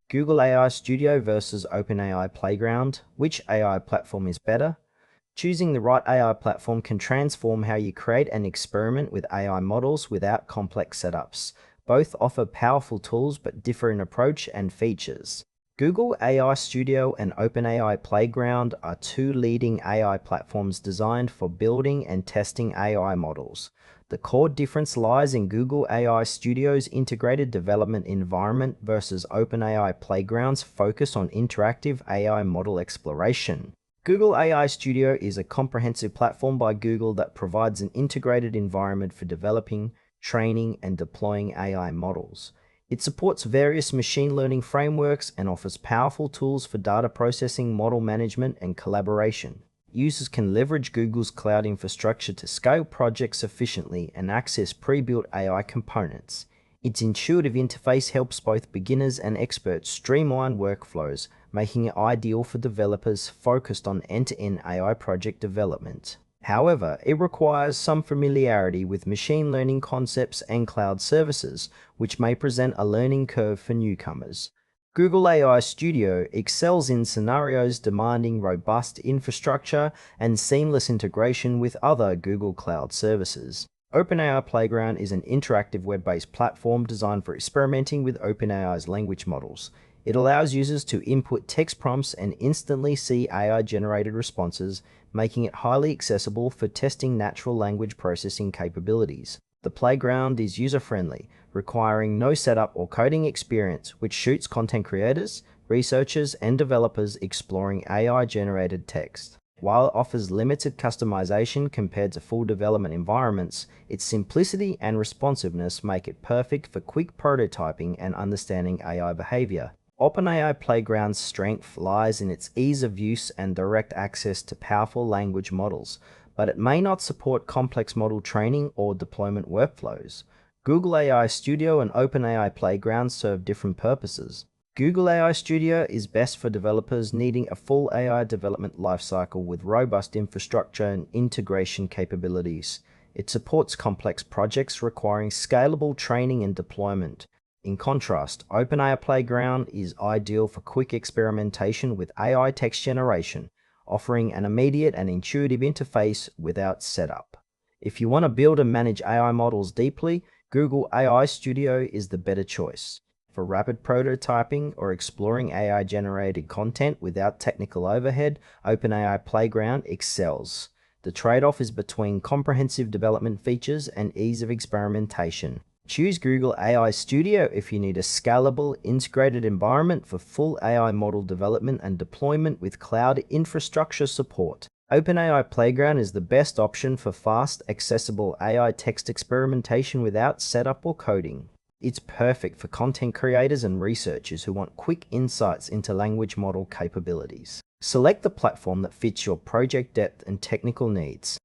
Google AI Studio versus OpenAI Playground. Which AI platform is better? Choosing the right AI platform can transform how you create and experiment with AI models without complex setups. Both offer powerful tools but differ in approach and features. Google AI Studio and OpenAI Playground are two leading AI platforms designed for building and testing AI models. The core difference lies in Google AI Studio's integrated development environment versus OpenAI Playground's focus on interactive AI model exploration. Google AI Studio is a comprehensive platform by Google that provides an integrated environment for developing, training, and deploying AI models. It supports various machine learning frameworks and offers powerful tools for data processing, model management, and collaboration. Users can leverage Google's cloud infrastructure to scale projects efficiently and access pre-built AI components. Its intuitive interface helps both beginners and experts streamline workflows, making it ideal for developers focused on end-to-end AI project development. However, it requires some familiarity with machine learning concepts and cloud services, which may present a learning curve for newcomers. Google AI Studio excels in scenarios demanding robust infrastructure and seamless integration with other Google Cloud services. OpenAI Playground is an interactive web-based platform designed for experimenting with OpenAI's language models. It allows users to input text prompts and instantly see AI-generated responses, making it highly accessible for testing natural language processing capabilities. The playground is user-friendly, requiring no setup or coding experience, which suits content creators, researchers, and developers exploring AI-generated text. While it offers limited customization compared to full development environments, its simplicity and responsiveness make it perfect for quick prototyping and understanding AI behavior. OpenAI Playground's strength lies in its ease of use and direct access to powerful language models, but it may not support complex model training or deployment workflows. Google AI Studio and OpenAI Playground serve different purposes. Google AI Studio is best for developers needing a full AI development lifecycle with robust infrastructure and integration capabilities. It supports complex projects requiring scalable training and deployment. In contrast, OpenAI Playground is ideal for quick experimentation with AI text generation, offering an immediate and intuitive interface without setup. If you want to build and manage AI models deeply, Google AI Studio is the better choice. For rapid prototyping or exploring AI-generated content without technical overhead, OpenAI Playground excels. The trade-off is between comprehensive development features and ease of experimentation. Choose Google AI Studio if you need a scalable, integrated environment for full AI model development and deployment with cloud infrastructure support. OpenAI Playground is the best option for fast, accessible AI text experimentation without setup or coding. It's perfect for content creators and researchers who want quick insights into language model capabilities. Select the platform that fits your project depth and technical needs.